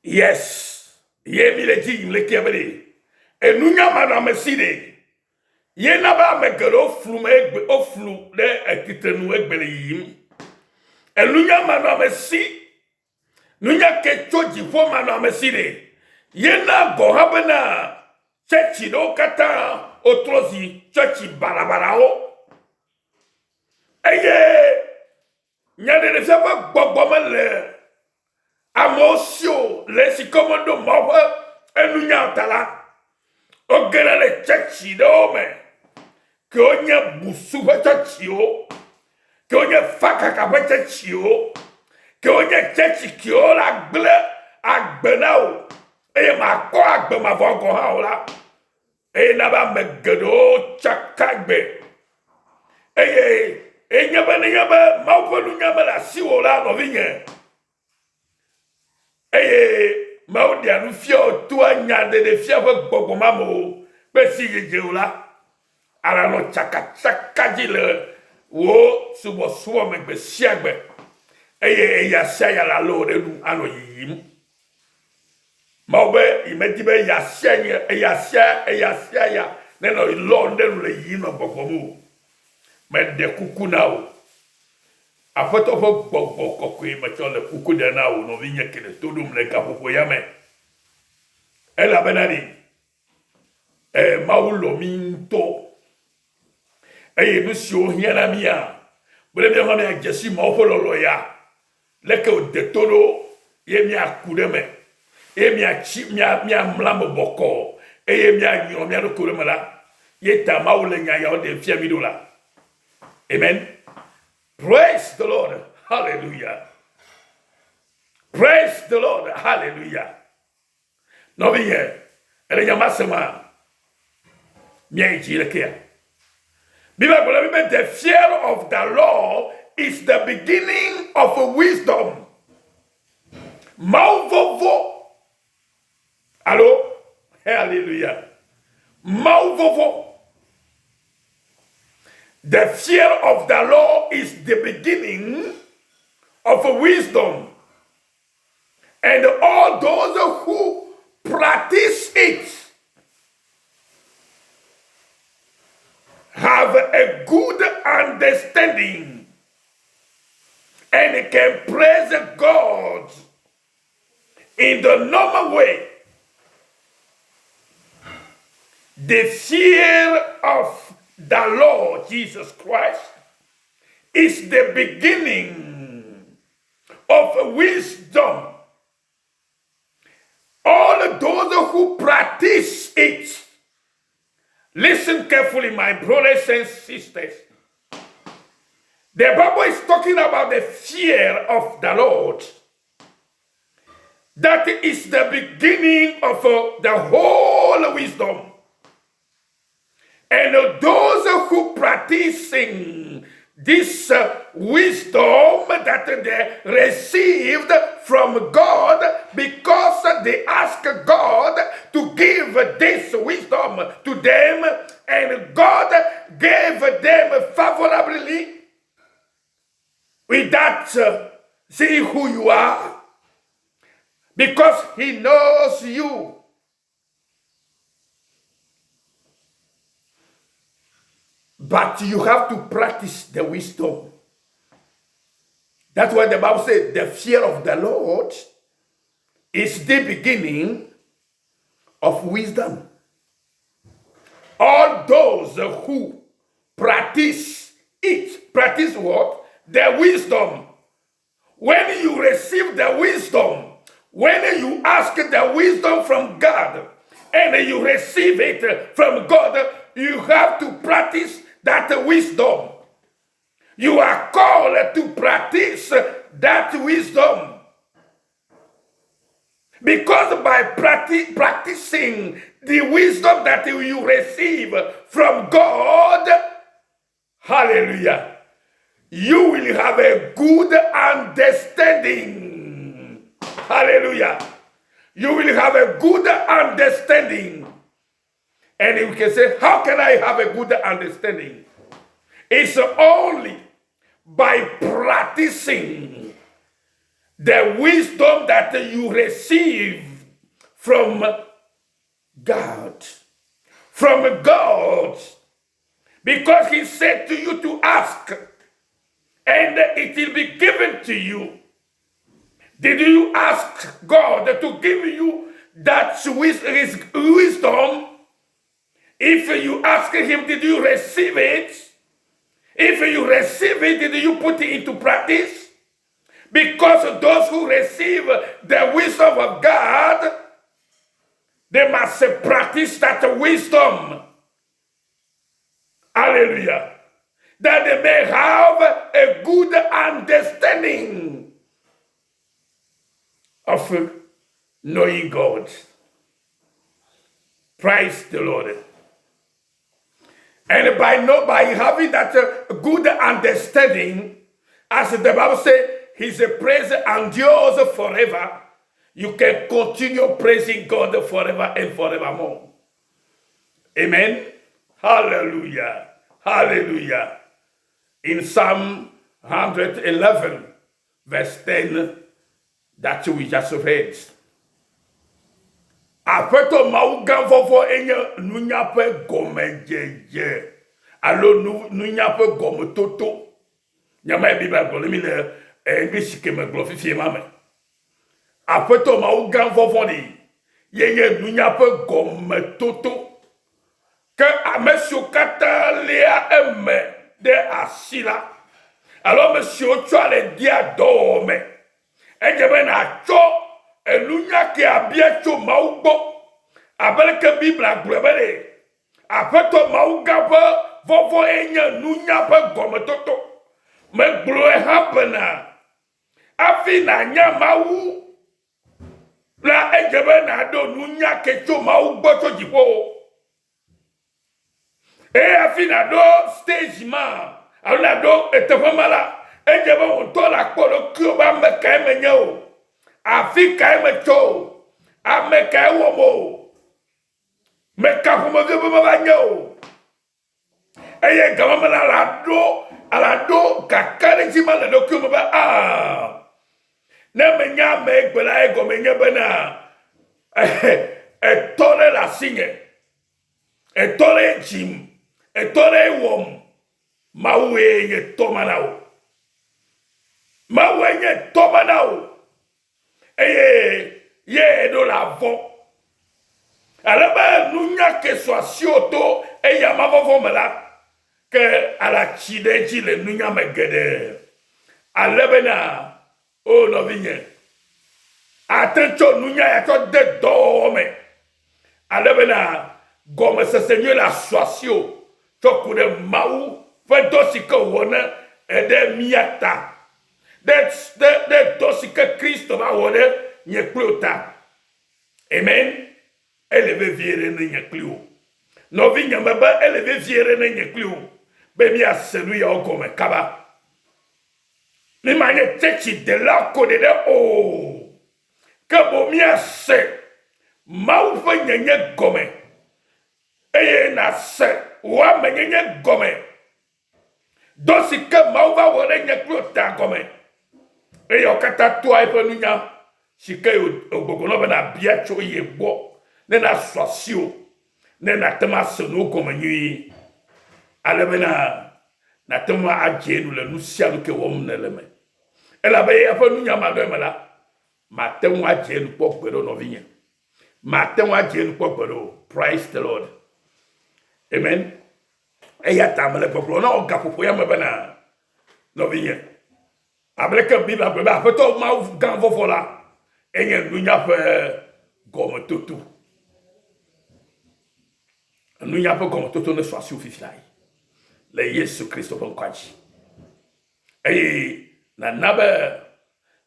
Yes. Ye mi le ji le kebele. Enunya manameside. Ye naba megero oflu le etitenu egbele yim. Enunya manamesi. Nunya kechoji fo manameside. Ye na gohabena. Chechi do kata otrozi chechi barabarao. Eye nyade de saba gbogbo amosio le sikomondo mawe enunya tala. Ogena le chechi do me. Que onye busu chechi o. Que onye fakaka chechi o. Que onye chechi ki o la gle agbena o. Eye ma ko agbe ma vongo ha o la. Eye naba megedo chakagbe. Eye nyaba maupelu nyaba la siwo la no vinye. Eye maudi anu fio tua nyade de fia we gbogbo mamo. Be si je o la. Ala no chaka jile wo subo megbe siagbe. Eye ya sia la lo de nu ano yim. Maube imetibe ya sia ya neno lo de nu le yim no gbogbo mu. Me de kuku na o. Afoto fo gbogbo kokwe me chole kuku de na o no vinye kele todum le kapopo ya me. Ela benani. Maulo minto. Eye no si o hiana mia. Bele mi hama jesi ma ofo lolo ya. Leke o de todo ye mi akude me. Ye mi achi mi mlambo boko. Eye mi anyo mi no kure mala. Ye ta maule nya ya o de fia mi do la. Amen. Praise the Lord. Hallelujah. Praise the Lord. Hallelujah. No bien. Ele llama sema. Bien jilekea. Bible, the fear of the law is the beginning of wisdom. Mauvovo. Allô? Hallelujah. Mauvovo. The fear of the law is the beginning of wisdom. And all those who practice it have a good understanding and can praise God in the normal way. The fear of the Lord Jesus Christ is the beginning of wisdom. All those who practice it, listen carefully, my brothers and sisters. The Bible is talking about the fear of the Lord. That is the beginning of the whole wisdom. And those who practicing this wisdom that they received from God, because they ask God to give this wisdom to them, and God gave them favorably without seeing who you are, because He knows you. But you have to practice the wisdom. That's why the Bible says the fear of the Lord is the beginning of wisdom. All those who practice it, practice what? The wisdom. When you receive the wisdom, when you ask the wisdom from God, and you receive it from God, you have to practice that wisdom. You are called to practice that wisdom. Because by practicing the wisdom that you receive from God, hallelujah, you will have a good understanding. Hallelujah. You will have a good understanding. And you can say, how can I have a good understanding? It's only by practicing the wisdom that you receive from God. From God. Because he said to you to ask, and it will be given to you. Did you ask God to give you that wisdom? If you ask him, did you receive it? If you receive it, did you put it into practice? Because those who receive the wisdom of God, they must practice that wisdom. Hallelujah. That they may have a good understanding of knowing God. Praise the Lord. And by having that good understanding, as the Bible says, his praise endures forever. You can continue praising God forever and forevermore. Amen. Hallelujah. Hallelujah. In Psalm 111, verse 10, that we just read. Apeto maugan fofo enye nunyape gome jeje. Alo nunyape gome toto. Nyama Bible gole mi le English ke me glo fifi mame. Apeto maugan fofo ni yenye nunyape gome toto. Que amesio kata lea eme de asila. Alors monsieur tu as le dia dorme. Ejebe na cho elunya ke abiecho maubo abelke Bible globale apeto maugaba vovo enya nunya pa gometoto me gloe hapena afina nya mau la ejebe na do nunya ke cho maubo cho jipo afina do stage ma ala do etefamala ejebe on to la kpolo kyoba me ka emenya o Afrika emecho ameka ewomo meka fumo gebe babanyo eye gama la do kakare jima la do kyomo ba na menya me gbela ego menya bana etore la singe etore jim etore wom mawe ye tomanao ye do la vo alaba nunya ke so asioto e ya mavovo mala ke ala chide chile nunya megede alebena o no vinye attention nunya ya to de dome alebena gome se seigneur la soisio to kude mau fe dosika wona e de miata de dosika Kristo ba wona nye klota. Amen. Eleve viere ne nye klio. No vinya maba eleve viere ne nye klio. Be mi asenu ya okome kaba. Mi manye techi de la kode de o. Kabo mi ase. Mau fe nye gome. Eye na se. Wa me nye gome. Dosi ke mau va wone nye klota gome. Eye okata tua ife nunya. Sike ogogono bana biacho yebo ne na swasio ne na tema senu komanyi alebena na tema ajenu le nusia lu ke wom ne leme ela be ya fa nunya ma do mala ma temu ajenu pokbedo no vinya ma temu ajenu pokbedo. Praise the Lord. Amen. Eya tamale poklo na ogapopo ya mebana no vinya ableka Bible ba foto ma gan vovola enye nunya pe gomme toto. Nunya pe gomme toto ne soit sur fifilai. Le Yesu Christo pon kwaji. Na nabe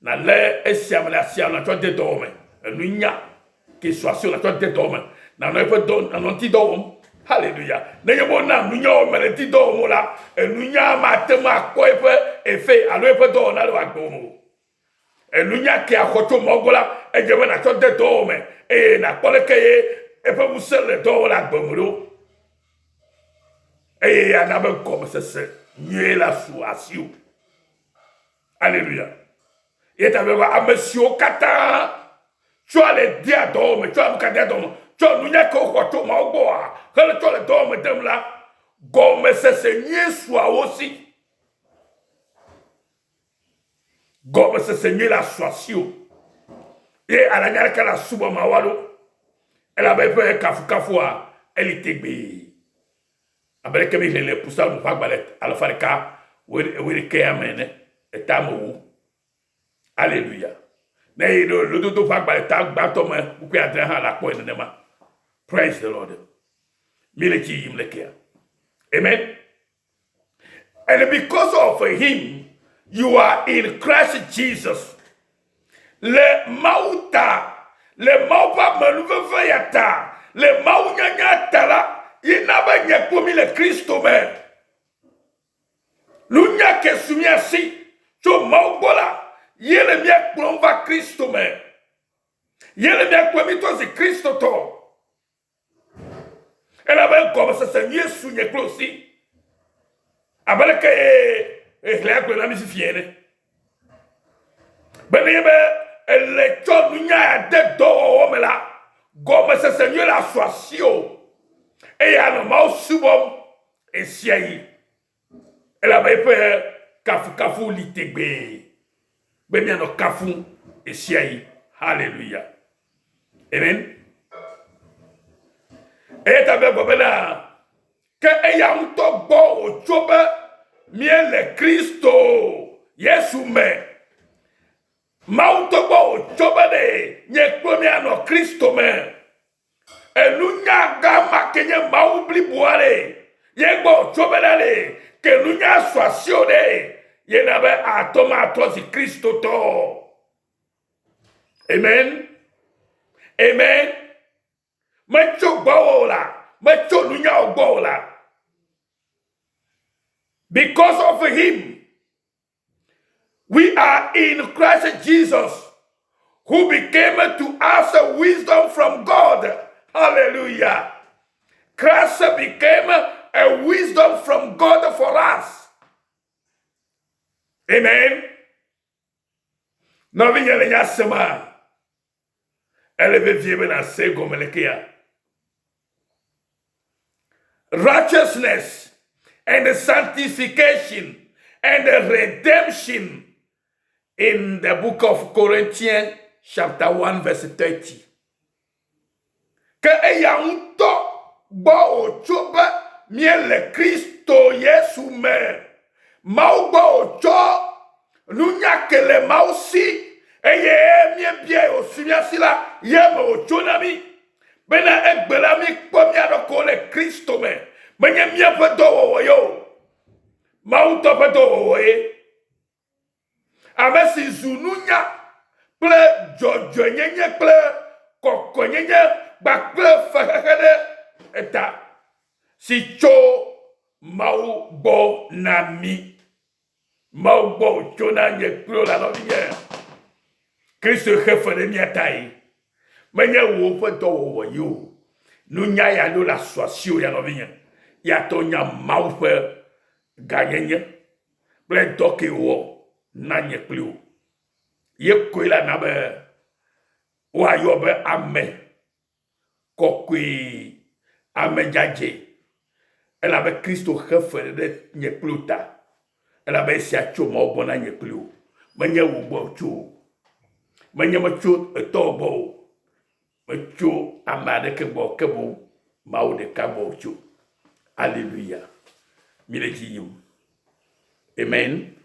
na le esiam la siam na to de dorme. Nunya qui soit sur la to de dorme. Na no pe don na ti dorme. Hallelujah. Ne yebo na nunya o mele ti dorme la. Nunya ma tema ko e fe alo e pe do na lo agbomo. Elunya ki akoto mogola ejebe na to de dome na poleke e pe musele do la gbomuro ya na be comme ça c'est nier la soation. Alléluia. Et t'avais à monsieur Kata. Tu as les diadômes, tu as le diadôme. Tu as le nyako koto maoboa. Quand tu as le dôme de là, gomme se seigneur soit aussi. Gomme se seigneur la soisio. Et à la nyaka la suba mawalo. Elle avait fait kafu elle était bé. Avec comme il est pour ça nous pas balet. Alors faire cas, oui que amen. Et tamu. Alléluia. Mais le dodo pas balet tag batom ou que adrien la coin de ma. Praise the Lord. Miliki imlekea. Amen. And because of him, you are in Christ Jesus. Le mauta, le maupa menuveyata, le maunyanyata la, inaba nyekomi le Christo men. Lunya ke sumiasi, so maubola, yele miak plomba Christo men. Yele miak plomito si Christo to. Elle avait comme ça, c'est mieux souillé aussi. Avec que la que la mise fienne. Ben elle est toute nya de do mais là, comme ça c'est mieux la soisio. Et à le mau subom et siai. Elle avait fait kafu litebe. Ben bien no kafu et siai. Alléluia. Amen. Et t'avais gobena que ayant to bo o choba mien le Christo Yesu me mauto bo o choba de nye kwemia no Christo me elunya gama kenye maubli buare ye bo choba dale que lunya swasio de ye nabe atoma tosi Christo to. Amen. Amen. Macho baola, macho lunya baola. Because of him, we are in Christ Jesus, who became to us a wisdom from God. Hallelujah. Christ became a wisdom from God for us. Amen. Novinya lenya sema. Eleve viebe na sego melekia. Righteousness and the sanctification and the redemption in the book of Corinthians chapter 1 verse 30. Que eyanto bo ochoba mien le Christo Yesu me mau bo ocho lunya que le mau si eye mien bien osumia sila yema ocho nami bena egbelami pomia do ko le Christo me menye mien pedo wo yo mau to pedo wo e amesi zununya ple jojo nyenye ple koko nyenye ba ple fakade eta si cho mau bo nami mau bo chona nye klo la no nye Christo hefere miatai menye wo pedo wo yo nunya ya do la soisio ya no vinya ya to nya mau fe ganyenye ple doke wo na nye klo ye koila na be wa yo be ame kokui ame jaje elle avait Christo refere de nye pluta elle avait sia chomo bona nye plu manya wo bo chu manya ma chu to bo ma chu amade ke bo ma de ka bo chu. Alléluia. Mileki. Amen.